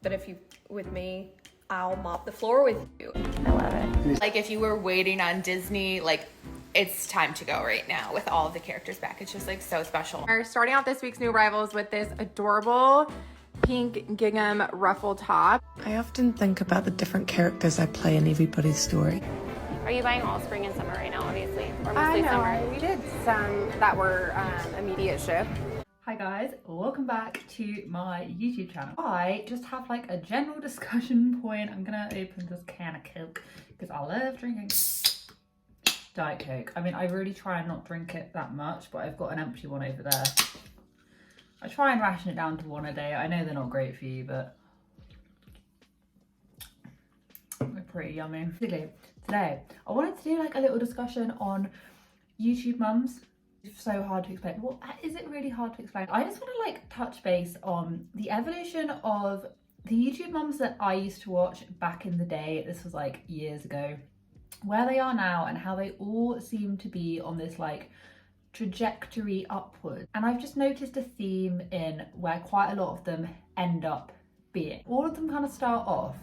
But if you with me, I'll mop the floor with you. I love it. Like if you were waiting on Disney, like it's time to go right now with all of the characters back. It's just like so special. We're starting out this week's new arrivals with this adorable pink gingham ruffle top. I often think about the different characters I play in everybody's story. Are you buying all spring and summer right now, obviously? Or mostly summer? We did some that were immediate ship. Hi guys, welcome back to my YouTube channel. I just have like a general discussion point. I'm gonna open this can of Coke because I love drinking Diet Coke. I mean, I really try and not drink it that much, but I've got an empty one over there. I try and ration it down to one a day. I know they're not great for you, but they're pretty yummy. Basically, today I wanted to do like a little discussion on YouTube mums. It's so hard to explain. Well, is it really hard to explain? I just want to like touch base on the evolution of the YouTube mums that I used to watch back in the day. This was like years ago, where they are now and how they all seem to be on this like trajectory upward. And I've just noticed a theme in where quite a lot of them end up being. All of them kind of start off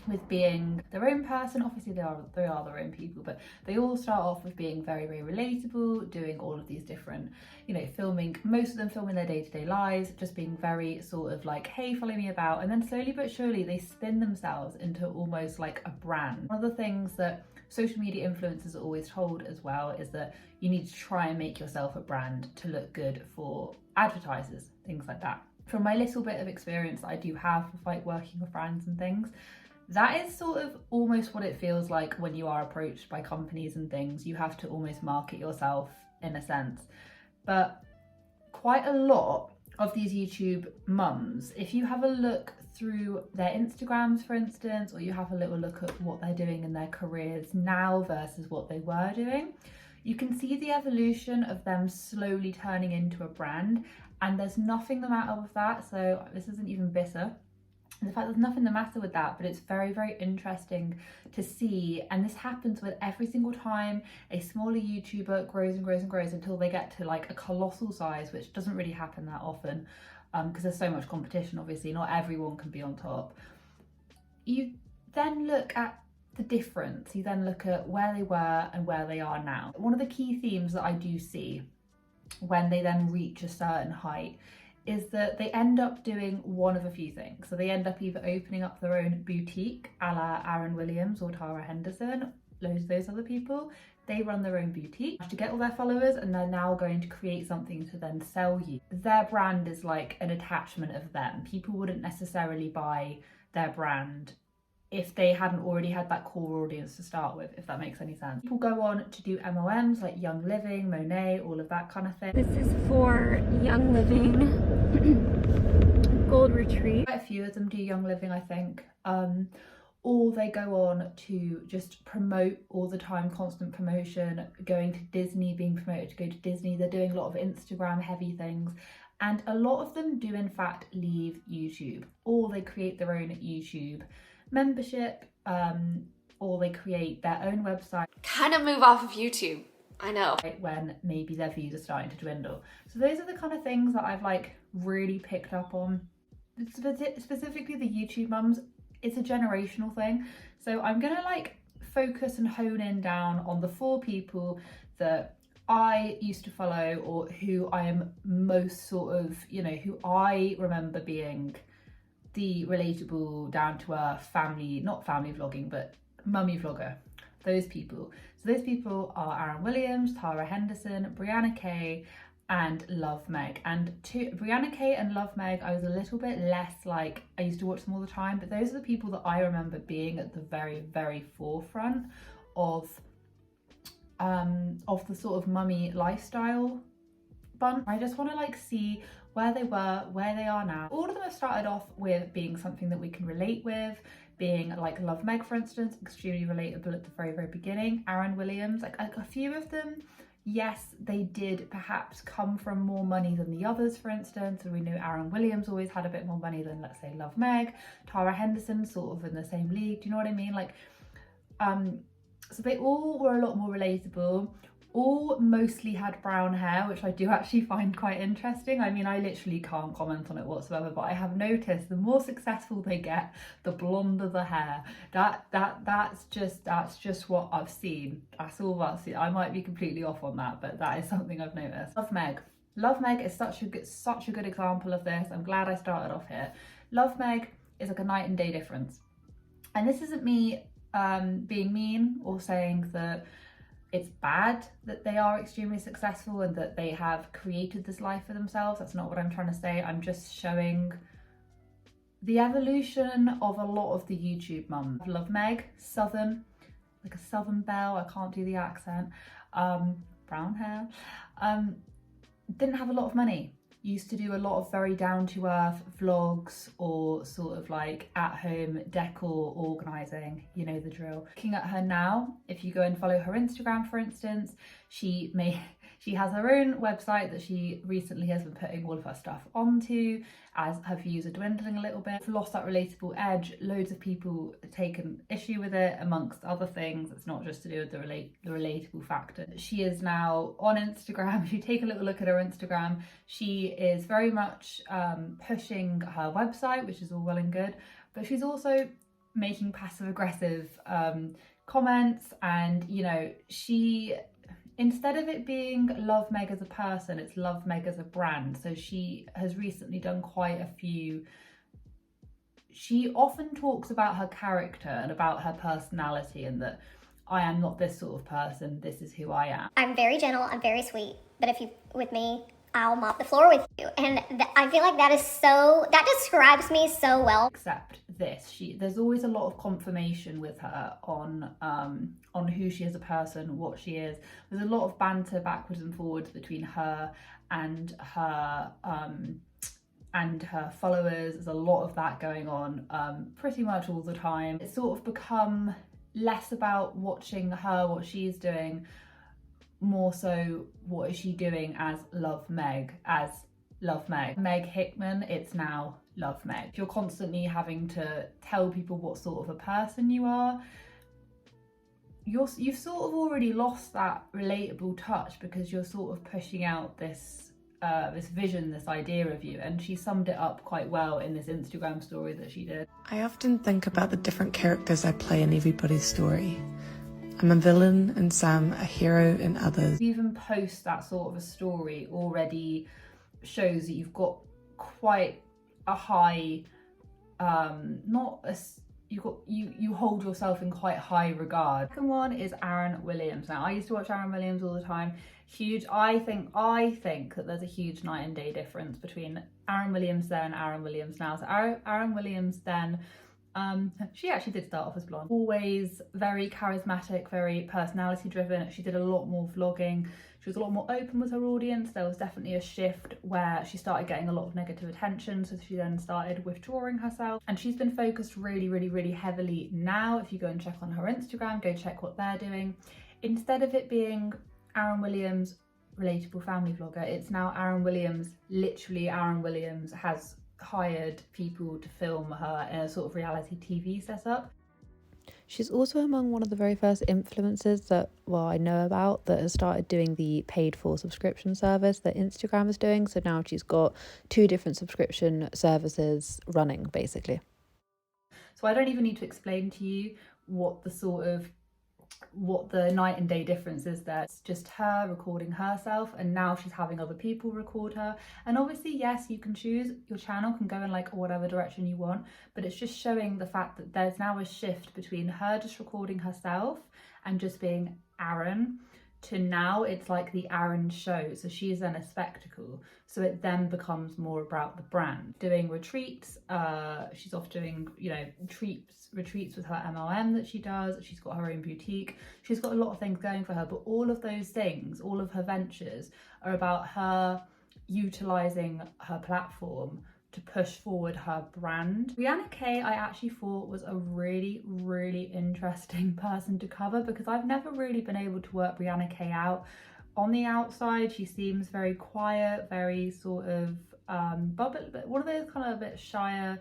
with being their own person. Obviously they are their own people, but they all start off with being very, very relatable, doing all of these different, you know, most of them filming their day-to-day lives, just being very sort of like, hey, follow me about. And then slowly but surely they spin themselves into almost like a brand. One of the things that social media influencers are always told as well is that you need to try and make yourself a brand to look good for advertisers, things like that. From my little bit of experience that I do have with like working with brands and things, that is sort of almost what it feels like when you are approached by companies and things. You have to almost market yourself in a sense. But quite a lot of these YouTube mums, if you have a look through their Instagrams, for instance, or you have a little look at what they're doing in their careers now versus what they were doing, you can see the evolution of them slowly turning into a brand. And there's nothing the matter with that. So this isn't even bitter. In fact, there's nothing the matter with that, but it's very, very interesting to see. And this happens with every single time a smaller YouTuber grows and grows and grows until they get to like a colossal size, which doesn't really happen that often because there's so much competition, obviously. Not everyone can be on top. You then look at the difference. You then look at where they were and where they are now. One of the key themes that I do see when they then reach a certain height is that they end up doing one of a few things. So they end up either opening up their own boutique, a la Aaron Williams or Tara Henderson, loads of those other people. They run their own boutique to get all their followers, and they're now going to create something to then sell you. Their brand is like an attachment of them. People wouldn't necessarily buy their brand if they hadn't already had that core audience to start with, if that makes any sense. People go on to do MLMs like Young Living, Monet, all of that kind of thing. This is for Young Living Gold Retreat. Quite a few of them do Young Living, I think. Or they go on to just promote all the time, constant promotion, going to Disney, being promoted to go to Disney. They're doing a lot of Instagram heavy things. And a lot of them do in fact leave YouTube, or they create their own YouTube membership, or they create their own website. Kind of move off of YouTube. I know. When maybe their views are starting to dwindle. So those are the kind of things that I've like really picked up on. Specifically the YouTube mums, it's a generational thing. So I'm gonna like focus and hone in down on the 4 people that I used to follow, or who I am most sort of, you know, who I remember being the relatable, down-to-earth family, not family vlogging, but mummy vlogger, those people. So those people are Aaron Williams, Tara Henderson, Brianna K, and Love Meg. And Brianna K and Love Meg, I was a little bit less like, I used to watch them all the time, but those are the people that I remember being at the very, very forefront of the sort of mummy lifestyle bunch. I just want to like see where they were, where they are now. All of them have started off with being something that we can relate with, being like Love Meg, for instance, extremely relatable at the very, very beginning. Aaron Williams, like a few of them, yes, they did perhaps come from more money than the others, for instance. So we know Aaron Williams always had a bit more money than, let's say, Love Meg. Tara Henderson, sort of in the same league. Do you know what I mean? Like, so they all were a lot more relatable. all mostly had brown hair, which I do actually find quite interesting. I mean, I literally can't comment on it whatsoever, but I have noticed the more successful they get, the blonder the hair. That's just what I've seen. That's all I've seen. I might be completely off on that, but that is something I've noticed. Love Meg. Love Meg is such a good example of this. I'm glad I started off here. Love Meg is like a night and day difference. And this isn't me being mean or saying that it's bad that they are extremely successful and that they have created this life for themselves. That's not what I'm trying to say. I'm just showing the evolution of a lot of the YouTube mums. Love Meg, Southern, like a Southern belle. I can't do the accent. Brown hair. Didn't have a lot of money. Used to do a lot of very down-to-earth vlogs or sort of like at-home decor organising, you know the drill. Looking at her now, if you go and follow her Instagram, for instance, she has her own website that she recently has been putting all of her stuff onto as her views are dwindling a little bit. Lost that relatable edge. Loads of people have taken issue with it, amongst other things. It's not just to do with the relatable factor. She is now on Instagram. If you take a little look at her Instagram, she is very much pushing her website, which is all well and good, but she's also making passive aggressive comments, and you know, she, instead of it being Love Meg as a person, it's Love Meg as a brand. So she has recently done quite a few. She often talks about her character and about her personality, and that I am not this sort of person, this is who I am. I'm very gentle, I'm very sweet, but if you with me, I'll mop the floor with you. And I feel like that describes me so well. Except this, there's always a lot of confirmation with her on who she is as a person, what she is. There's a lot of banter backwards and forwards between her and her followers. There's a lot of that going on pretty much all the time. It's sort of become less about watching her, what she's doing, more so what is she doing as Love Meg, Meg Hickman. It's now Love Meg. If you're constantly having to tell people what sort of a person you are, you've sort of already lost that relatable touch, because you're sort of pushing out this vision, this idea of you. And she summed it up quite well in this Instagram story that she did. I often think about the different characters I play in everybody's story. I'm a villain in some, a hero in others. Even post that sort of a story already shows that you've got quite a high, you hold yourself in quite high regard. The second one is Aaron Williams. Now, I used to watch Aaron Williams all the time. Huge. I think that there's a huge night and day difference between Aaron Williams then and Aaron Williams now. So Aaron Williams then, she actually did start off as blonde. Always very charismatic, very personality driven. She did a lot more vlogging. She was a lot more open with her audience. There was definitely a shift where she started getting a lot of negative attention, so she then started withdrawing herself. And she's been focused really, really, really heavily now. If you go and check on her Instagram, go check what they're doing. Instead of it being Aaron Williams, relatable family vlogger, it's now Aaron Williams, literally Aaron Williams has hired people to film her in a sort of reality TV setup. She's also among one of the very first influencers that, I know about, that has started doing the paid for subscription service that Instagram is doing. So now she's got 2 different subscription services running, basically. So I don't even need to explain to you what the night and day difference is there. It's just her recording herself, and now she's having other people record her. And obviously, yes, you can choose, your channel can go in like whatever direction you want, but it's just showing the fact that there's now a shift between her just recording herself and just being Aaron, to now it's like the Aaron show. So she's then a spectacle. So it then becomes more about the brand. Doing retreats, she's off doing, retreats with her MLM that she does. She's got her own boutique. She's got a lot of things going for her, but all of those things, all of her ventures are about her utilising her platform to push forward her brand. Brianna K, I actually thought was a really, really interesting person to cover, because I've never really been able to work Brianna K out. On the outside, she seems very quiet, very sort of bubbly, but one of those kind of a bit shyer,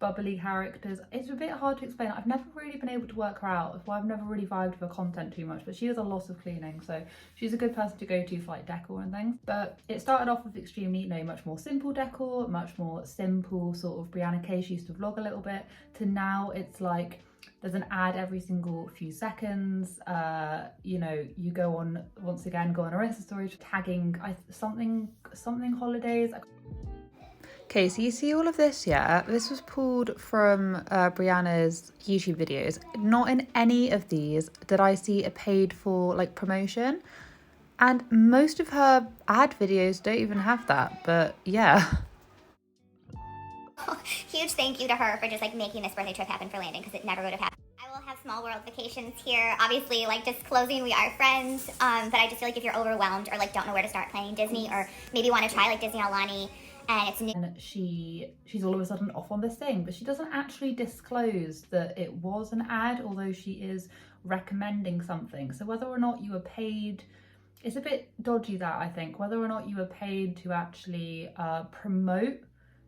bubbly characters. It's a bit hard to explain. I've never really been able to work her out. That's why I've never really vibed with her content too much, but she does a lot of cleaning, so she's a good person to go to for like decor and things. But it started off with extremely, you know, much more simple decor, much more simple sort of Brianna K. She used to vlog a little bit, to now it's like there's an ad every single few seconds. You know, you go on, once again, go on her Insta story tagging something holidays. Okay, so you see all of this, yeah? This was pulled from Brianna's YouTube videos. Not in any of these did I see a paid for like promotion. And most of her ad videos don't even have that, but yeah. Huge thank you to her for just like making this birthday trip happen for Landon, because it never would have happened. I will have small world vacations here. Obviously, like disclosing we are friends, but I just feel like if you're overwhelmed or like don't know where to start planning Disney, or maybe want to try like Disney Alani and it's new. And she's all of a sudden off on this thing, but she doesn't actually disclose that it was an ad, although she is recommending something. So whether or not you were paid, it's a bit dodgy, that I think, whether or not you were paid to actually promote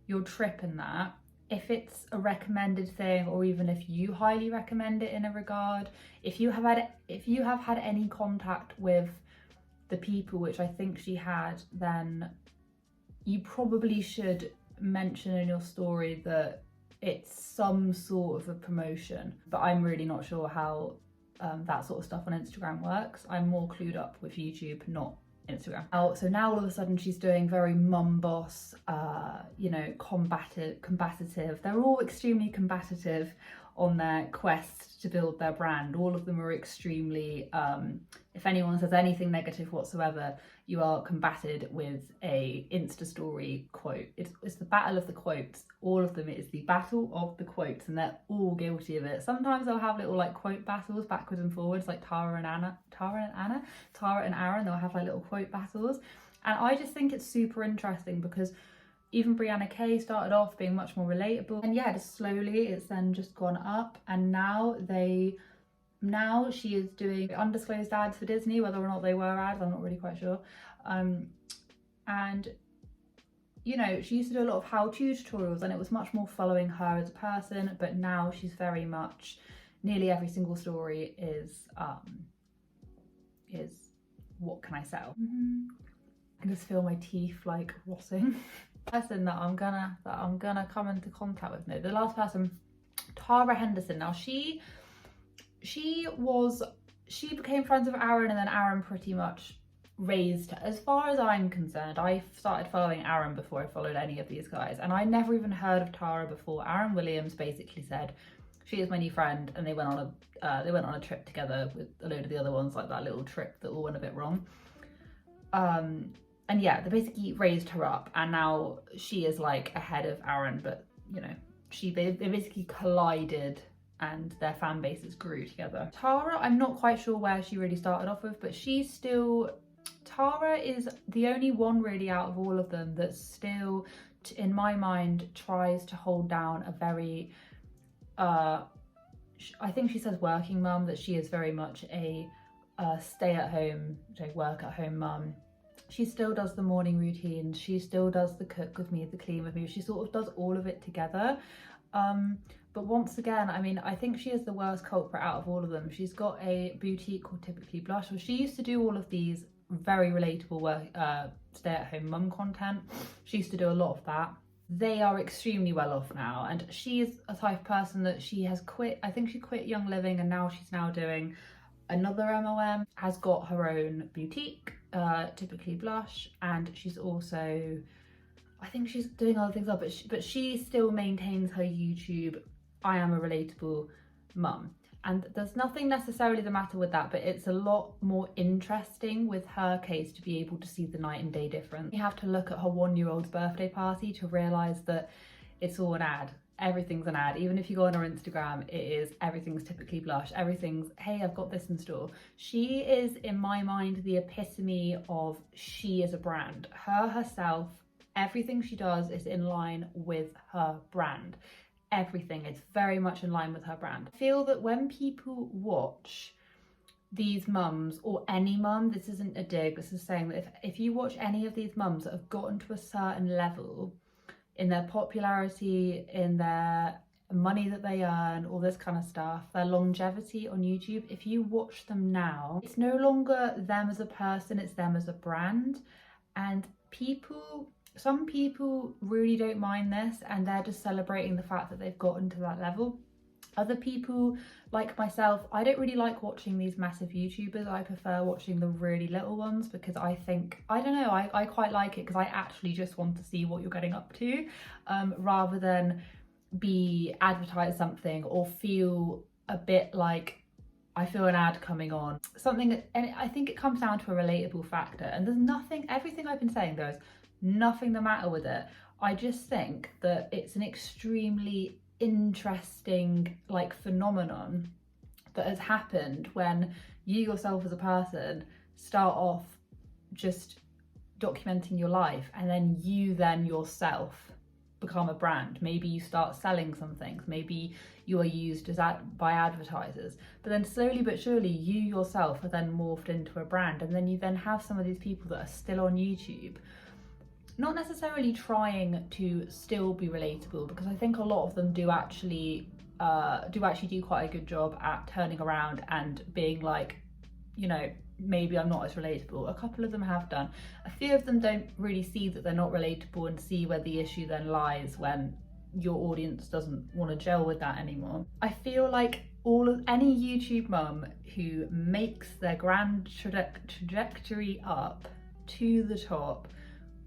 your trip in that, if it's a recommended thing, or even if you highly recommend it in a regard, if you have had any contact with the people, which I think she had, then you probably should mention in your story that it's some sort of a promotion. But I'm really not sure how that sort of stuff on Instagram works. I'm more clued up with YouTube, not Instagram. So now all of a sudden she's doing very mum boss, you know, combative. They're all extremely combative on their quest to build their brand. All of them are extremely, if anyone says anything negative whatsoever, you are combated with a Insta story quote. It's the battle of the quotes. All of them, it is the battle of the quotes, and they're all guilty of it. Sometimes they'll have little like quote battles backwards and forwards, like Tara and Aaron, they'll have like little quote battles. And I just think it's super interesting, because even Brianna K started off being much more relatable, and yeah, just slowly it's then just gone up, and now she is doing undisclosed ads for Disney. Whether or not they were ads, I'm not really quite sure. And you know, she used to do a lot of how-to tutorials, and it was much more following her as a person, but now she's very much, nearly every single story is what can I sell? I can just feel my teeth like rotting. Person that I'm gonna come into contact with. No, the last person, Tara Henderson. Now she became friends with Aaron, and then Aaron pretty much raised her. As far as I'm concerned, I started following Aaron before I followed any of these guys, and I never even heard of Tara before. Aaron Williams basically said, she is my new friend, and they went on a trip together with a load of the other ones, like that little trip that all went a bit wrong. And yeah, they basically raised her up, and now she is like ahead of Aaron, but you know, they basically collided and their fan bases grew together. Tara, I'm not quite sure where she really started off with, but Tara is the only one really out of all of them that still, in my mind, tries to hold down a very, I think she says working mum, that she is very much a stay-at-home, work-at-home mum. She still does the morning routine, she still does the cook with me, the clean with me, she sort of does all of it together. But once again, I mean, I think she is the worst culprit out of all of them. She's got a boutique called Typically Blush. Well, she used to do all of these very relatable stay-at-home mum content. She used to do a lot of that. They are extremely well off now, and she is a type of person that she has quit. I think she quit Young Living, and now she's doing another MLM, has got her own boutique, Typically Blush, and she's also, I think she's doing other things up, but she still maintains her YouTube, I am a relatable mum. And there's nothing necessarily the matter with that, but it's a lot more interesting with her case to be able to see the night and day difference. You have to look at her 1-year-old's birthday party to realise that it's all an ad. Everything's an ad. Even if you go on her Instagram, everything's Typically Blush. Everything's, hey, I've got this in store. She is, in my mind, the epitome of she is a brand. Her herself, everything she does is in line with her brand. Everything is very much in line with her brand. I feel that when people watch these mums, or any mum, this isn't a dig, this is saying that if you watch any of these mums that have gotten to a certain level in their popularity, in their money that they earn, all this kind of stuff, their longevity on YouTube, if you watch them now, it's no longer them as a person, it's them as a brand. And some people really don't mind this, and they're just celebrating the fact that they've gotten to that level. Other people, like myself, I don't really like watching these massive YouTubers. I prefer watching the really little ones because I think, I don't know, I quite like it because I actually just want to see what you're getting up to, rather than be advertised something or feel a bit like I feel an ad coming on. Something, and I think it comes down to a relatable factor. And there's nothing, everything I've been saying, there's nothing the matter with it. I just think that it's an extremely interesting like phenomenon that has happened when you yourself as a person start off just documenting your life, and then you yourself become a brand. Maybe you start selling some things, maybe you are used as by advertisers, but then slowly but surely you yourself are then morphed into a brand, and then you then have some of these people that are still on YouTube not necessarily trying to still be relatable, because I think a lot of them do actually do quite a good job at turning around and being like, you know, maybe I'm not as relatable. A couple of them have done. A few of them don't really see that they're not relatable and see where the issue then lies when your audience doesn't want to gel with that anymore. I feel like any YouTube mum who makes their grand trajectory up to the top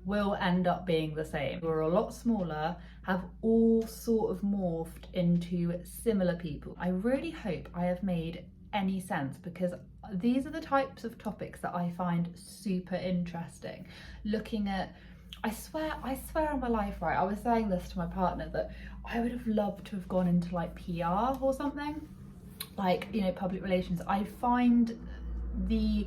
will end up being the same. We're a lot smaller, have all sort of morphed into similar people. I really hope I have made any sense, because these are the types of topics that I find super interesting. Looking at, I swear on my life, right, I was saying this to my partner that I would have loved to have gone into like PR or something, like, you know, public relations. I find the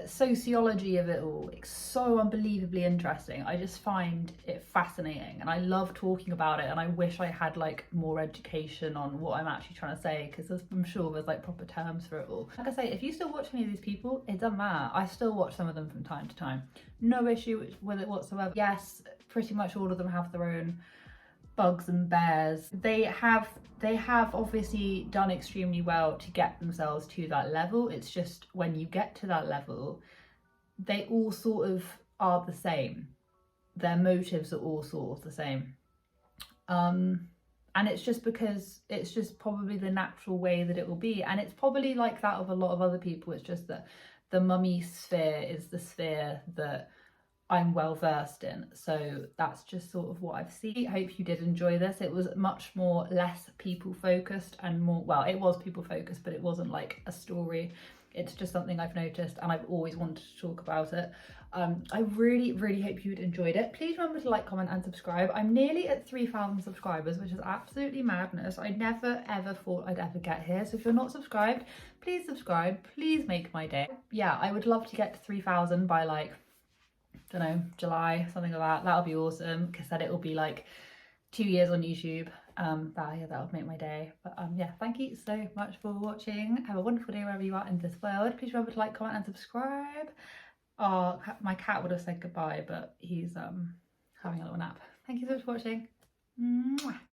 sociology of it all so unbelievably interesting. I just find it fascinating, and I love talking about it, and I wish I had like more education on what I'm actually trying to say, because I'm sure there's like proper terms for it all. Like I say, if you still watch any of these people, it doesn't matter. I still watch some of them from time to time. No issue with it whatsoever. Yes, pretty much all of them have their own bugs and bears. They have obviously done extremely well to get themselves to that level. It's just when you get to that level, they all sort of are the same. Their motives are all sort of the same. And it's just because it's just probably the natural way that it will be. And it's probably like that of a lot of other people. It's just that the mummy sphere is the sphere that I'm well versed in, so that's just sort of what I've seen. I hope you did enjoy this. It was much less people focused and more, well, it was people focused, but it wasn't like a story. It's just something I've noticed, and I've always wanted to talk about it. I really hope you enjoyed it. Please remember to like, comment and subscribe. I'm nearly at 3,000 subscribers, which is absolutely madness. I never ever thought I'd ever get here, so if you're not subscribed, please subscribe. Please make my day. Yeah, I would love to get to 3,000 by like, don't know, July, something like that. That would be awesome, because then it will be like 2 years on YouTube. That would make my day. But yeah, thank you so much for watching. Have a wonderful day wherever you are in this world. Please remember to like, comment and subscribe. Oh, my cat would have said goodbye, but he's having a little nap. Thank you so much for watching. Mwah.